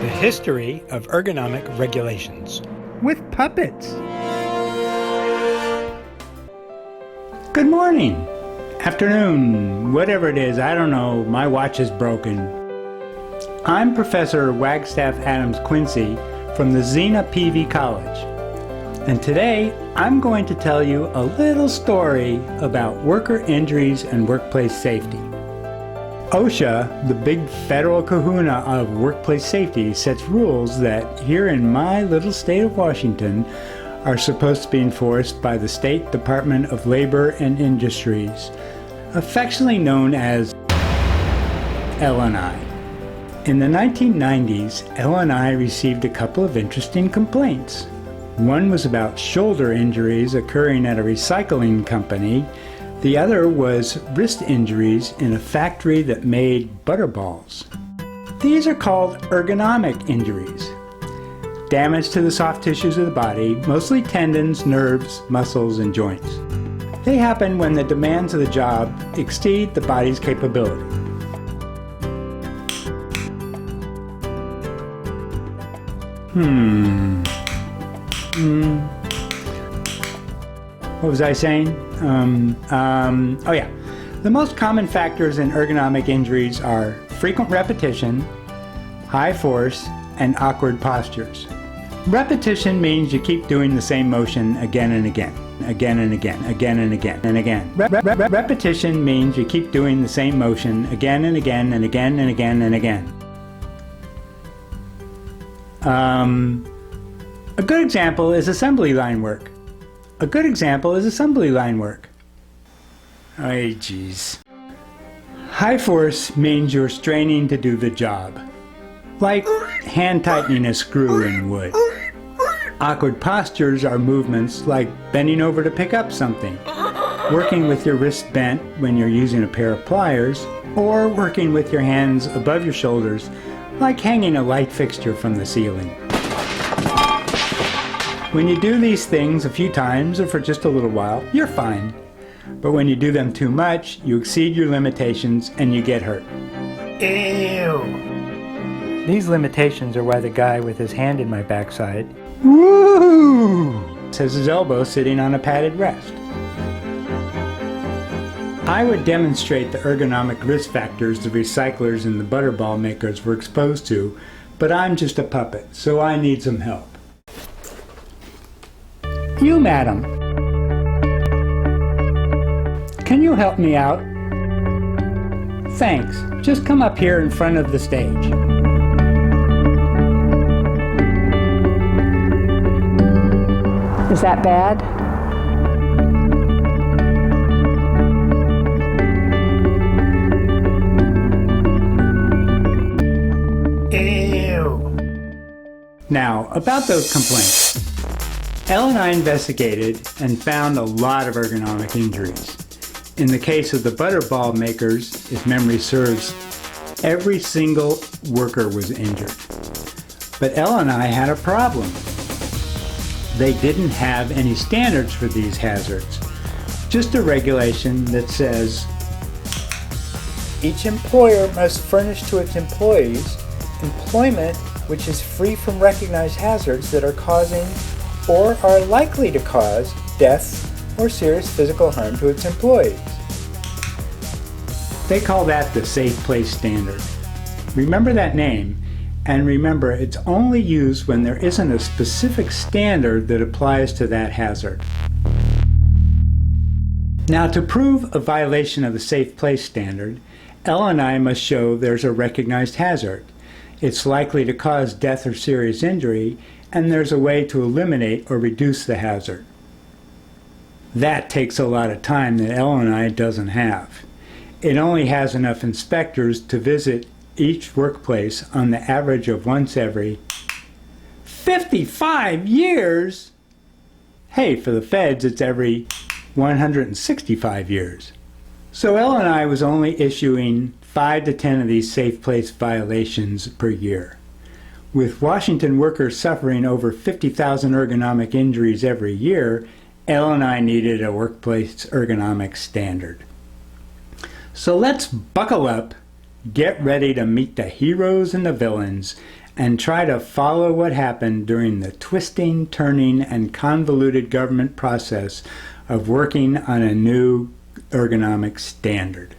The history of ergonomic regulations. With puppets. Good morning, afternoon, whatever it is, I don't know, my watch is broken. I'm Professor Wagstaff Adams Quincy from the Xena PV College. And today I'm going to tell you a little story about worker injuries and workplace safety. OSHA, the big federal kahuna of workplace safety, sets rules that here in my little state of Washington are supposed to be enforced by the State Department of Labor and Industries, affectionately known as L&I. In the 1990s, L&I received a couple of interesting complaints. One was about shoulder injuries occurring at a recycling company. The other was wrist injuries in a factory that made butterballs. These are called ergonomic injuries. Damage to the soft tissues of the body, mostly tendons, nerves, muscles, and joints. They happen when the demands of the job exceed the body's capability. What was I saying? Oh yeah. The most common factors in ergonomic injuries are frequent repetition, high force, and awkward postures. Repetition means you keep doing the same motion again and again, again and again, again and again and again. Repetition means you keep doing the same motion again and again and again and again and again. A good example is assembly line work. A good example is assembly line work. Ay, geez. High force means you're straining to do the job, like hand tightening a screw in wood. Awkward postures are movements like bending over to pick up something, working with your wrist bent when you're using a pair of pliers, or working with your hands above your shoulders like hanging a light fixture from the ceiling. When you do these things a few times or for just a little while, you're fine. But when you do them too much, you exceed your limitations and you get hurt. Ew! These limitations are why the guy with his hand in my backside, woo, has his elbow sitting on a padded rest. I would demonstrate the ergonomic risk factors the recyclers and the butterball makers were exposed to, but I'm just a puppet, so I need some help. You, madam, can you help me out? Thanks. Just come up here in front of the stage. Is that bad? Ew! Now, about those complaints. L&I investigated and found a lot of ergonomic injuries. In the case of the butterball makers, if memory serves, every single worker was injured. But L&I had a problem. They didn't have any standards for these hazards. Just a regulation that says, each employer must furnish to its employees employment which is free from recognized hazards that are causing or are likely to cause death or serious physical harm to its employees. They call that the Safe Place Standard. Remember that name, and remember it's only used when there isn't a specific standard that applies to that hazard. Now, to prove a violation of the Safe Place Standard, L&I must show there's a recognized hazard. It's likely to cause death or serious injury, and there's a way to eliminate or reduce the hazard. That takes a lot of time that L&I doesn't have. It only has enough inspectors to visit each workplace on the average of once every 55 years! Hey, for the feds it's every 165 years. So L&I was only issuing 5 to 10 of these safe place violations per year. With Washington workers suffering over 50,000 ergonomic injuries every year, L&I needed a workplace ergonomic standard. So let's buckle up, get ready to meet the heroes and the villains, and try to follow what happened during the twisting, turning, and convoluted government process of working on a new ergonomic standard.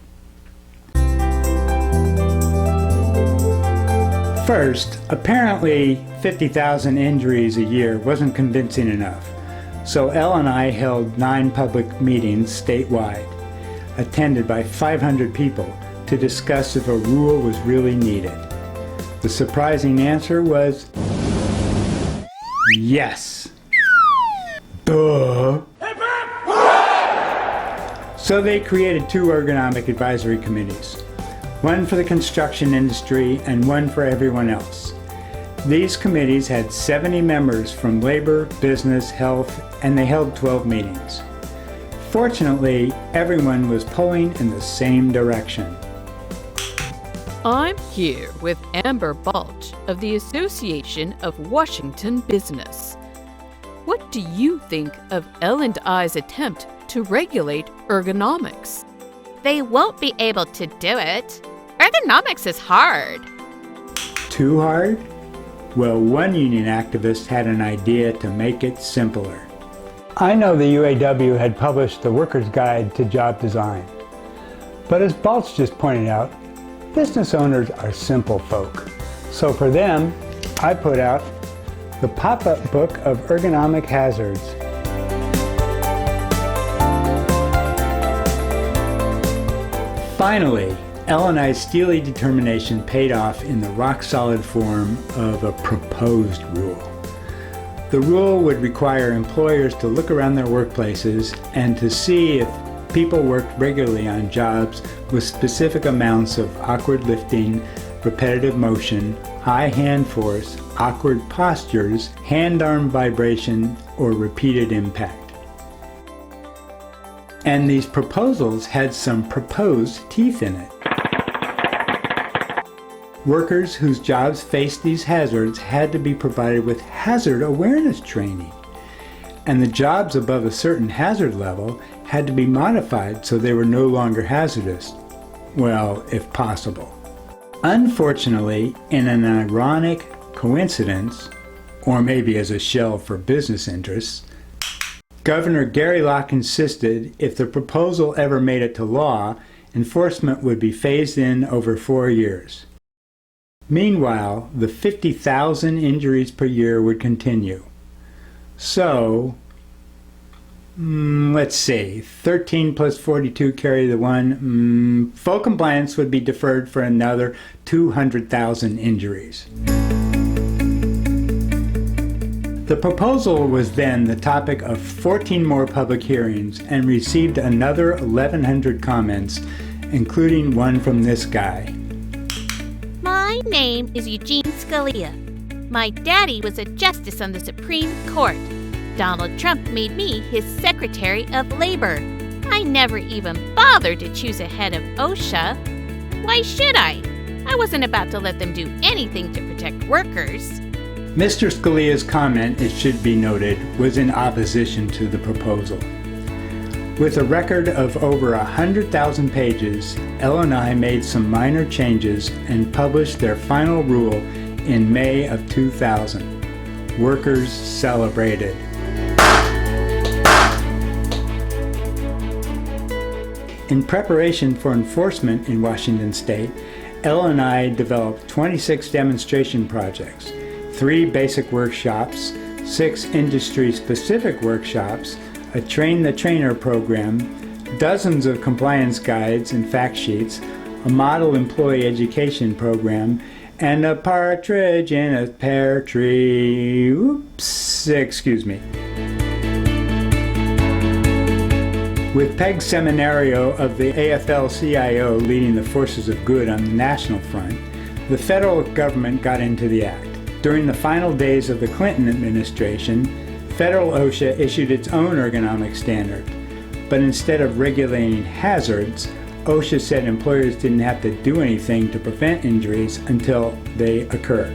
First, apparently 50,000 injuries a year wasn't convincing enough, so Elle and I held 9 public meetings statewide, attended by 500 people, to discuss if a rule was really needed. The surprising answer was yes. Duh. So they created 2 ergonomic advisory committees, one for the construction industry and one for everyone else. These committees had 70 members from labor, business, health, and they held 12 meetings. Fortunately, everyone was pulling in the same direction. I'm here with Amber Balch of the Association of Washington Business. What do you think of Elle and I's attempt to regulate ergonomics? They won't be able to do it. Ergonomics is hard. Too hard? Well, one union activist had an idea to make it simpler. I know the UAW had published the Worker's Guide to Job Design. But as Balch just pointed out, business owners are simple folk. So for them, I put out the pop-up book of ergonomic hazards. Finally, Elle and I's steely determination paid off in the rock-solid form of a proposed rule. The rule would require employers to look around their workplaces and to see if people worked regularly on jobs with specific amounts of awkward lifting, repetitive motion, high hand force, awkward postures, hand-arm vibration, or repeated impact. And these proposals had some proposed teeth in it. Workers whose jobs faced these hazards had to be provided with hazard awareness training. And the jobs above a certain hazard level had to be modified so they were no longer hazardous. Well, if possible. Unfortunately, in an ironic coincidence, or maybe as a shell for business interests, Governor Gary Locke insisted if the proposal ever made it to law, enforcement would be phased in over 4 years. Meanwhile, the 50,000 injuries per year would continue. So, let's see, 13 plus 42 carry the 1. Full compliance would be deferred for another 200,000 injuries. The proposal was then the topic of 14 more public hearings and received another 1,100 comments, including one from this guy. My name is Eugene Scalia. My daddy was a justice on the Supreme Court. Donald Trump made me his Secretary of Labor. I never even bothered to choose a head of OSHA. Why should I? I wasn't about to let them do anything to protect workers. Mr. Scalia's comment, it should be noted, was in opposition to the proposal. With a record of over 100,000 pages, Elle and I made some minor changes and published their final rule in May of 2000. Workers celebrated. In preparation for enforcement in Washington State, Elle and I developed 26 demonstration projects, 3 basic workshops, 6 industry-specific workshops, a train-the-trainer program, dozens of compliance guides and fact sheets, a model employee education program, and a partridge in a pear tree. Oops, excuse me. With Peg Seminario of the AFL-CIO leading the forces of good on the national front, the federal government got into the act. During the final days of the Clinton administration, federal OSHA issued its own ergonomic standard. But instead of regulating hazards, OSHA said employers didn't have to do anything to prevent injuries until they occur.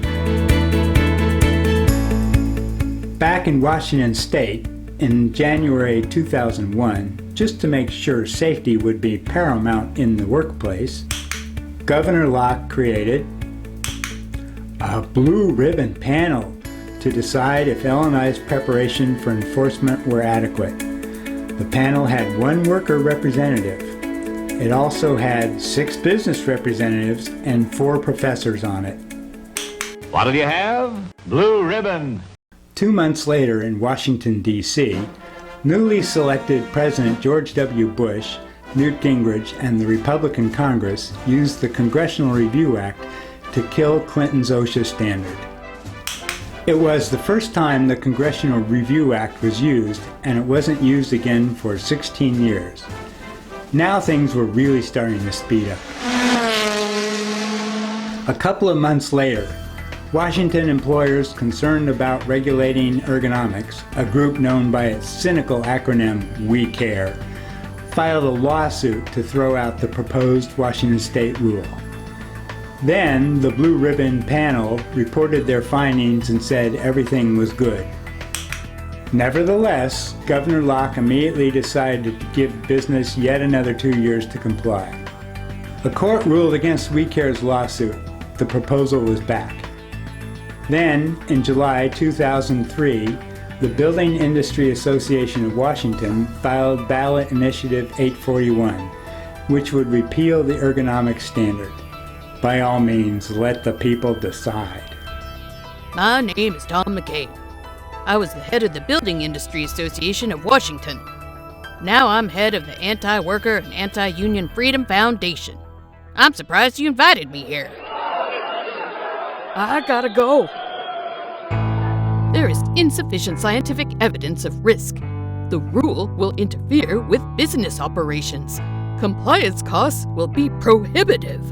Back in Washington State, in January 2001, just to make sure safety would be paramount in the workplace, Governor Locke created a blue ribbon panel to decide if L&I's preparation for enforcement were adequate. The panel had 1 worker representative. It also had 6 business representatives and 4 professors on it. What'll you have? Blue ribbon. 2 months later in Washington, D.C., newly selected President George W. Bush, Newt Gingrich, and the Republican Congress used the Congressional Review Act to kill Clinton's OSHA standard. It was the first time the Congressional Review Act was used, and it wasn't used again for 16 years. Now things were really starting to speed up. A couple of months later, Washington employers concerned about regulating ergonomics, a group known by its cynical acronym We Care, filed a lawsuit to throw out the proposed Washington state rule. Then the Blue Ribbon panel reported their findings and said everything was good. Nevertheless, Governor Locke immediately decided to give business yet another 2 years to comply. The court ruled against We Care's lawsuit. The proposal was back. Then, in July 2003, the Building Industry Association of Washington filed Ballot Initiative 841, which would repeal the ergonomic standard. By all means, let the people decide. My name is Tom McCabe. I was the head of the Building Industry Association of Washington. Now I'm head of the Anti-Worker and Anti-Union Freedom Foundation. I'm surprised you invited me here. I gotta go. There is insufficient scientific evidence of risk. The rule will interfere with business operations. Compliance costs will be prohibitive.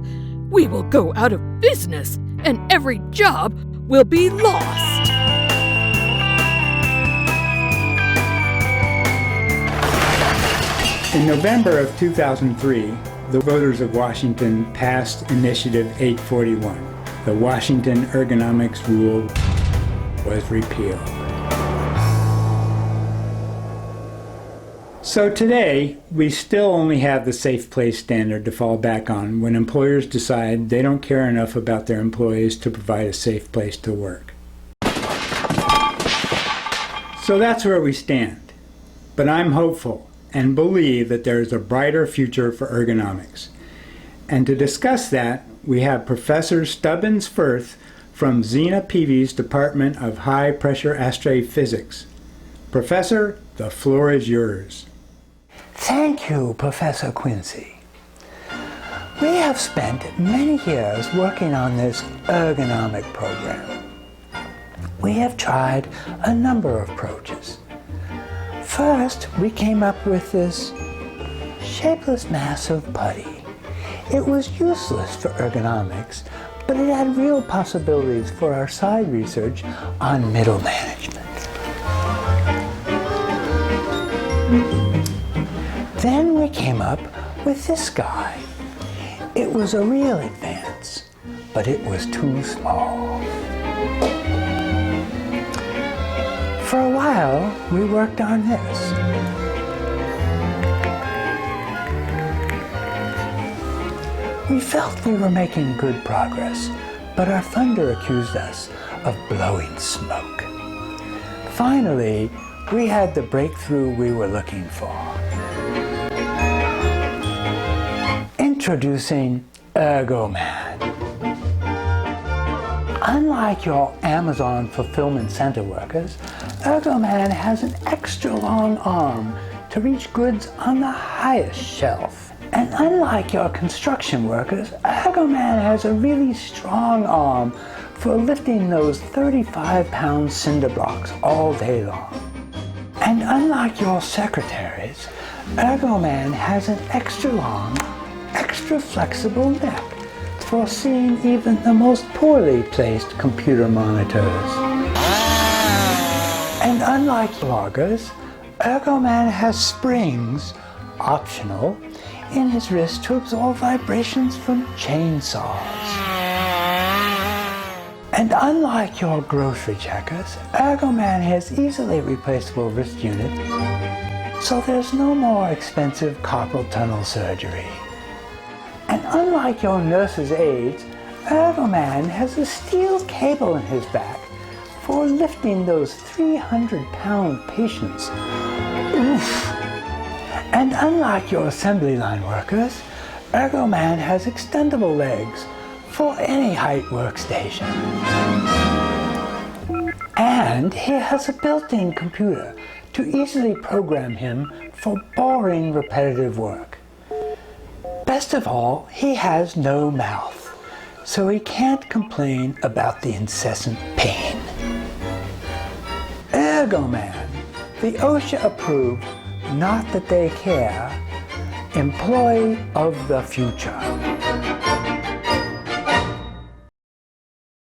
We will go out of business, and every job will be lost. In November of 2003, the voters of Washington passed Initiative 841. The Washington Ergonomics Rule was repealed. So today, we still only have the safe place standard to fall back on when employers decide they don't care enough about their employees to provide a safe place to work. So that's where we stand. But I'm hopeful and believe that there is a brighter future for ergonomics. And to discuss that, we have Professor Stubbins Firth from Zena Peavy's Department of High Pressure Astrophysics. Professor, the floor is yours. Thank you, Professor Quincy. We have spent many years working on this ergonomic program. We have tried a number of approaches. First, we came up with this shapeless mass of putty. It was useless for ergonomics, but it had real possibilities for our side research on middle management. Then we came up with this guy. It was a real advance, but it was too small. For a while, we worked on this. We felt we were making good progress, but our funder accused us of blowing smoke. Finally, we had the breakthrough we were looking for. Introducing Ergoman. Unlike your Amazon fulfillment center workers, Ergoman has an extra long arm to reach goods on the highest shelf. And unlike your construction workers, Ergoman has a really strong arm for lifting those 35-pound cinder blocks all day long. And unlike your secretaries, Ergoman has an extra long, extra flexible neck for seeing even the most poorly placed computer monitors. And unlike loggers, Ergoman has springs, optional, in his wrist to absorb vibrations from chainsaws. And unlike your grocery checkers, Ergoman has easily replaceable wrist unit, so there's no more expensive carpal tunnel surgery. And unlike your nurse's aides, Ergoman has a steel cable in his back for lifting those 300-pound patients. Oof! And unlike your assembly line workers, Ergoman has extendable legs for any height workstation. And he has a built-in computer to easily program him for boring, repetitive work. Best of all, he has no mouth, so he can't complain about the incessant pain. Ergoman, the OSHA-approved, not that they care, employee of the future.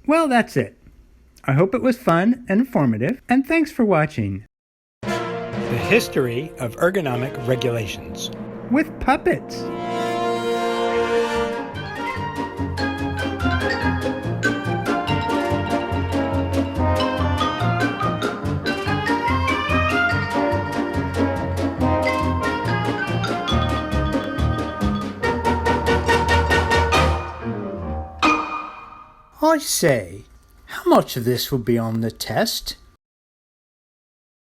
Well, that's it. I hope it was fun and informative, and thanks for watching. The history of ergonomic regulations. With puppets. I say, how much of this will be on the test?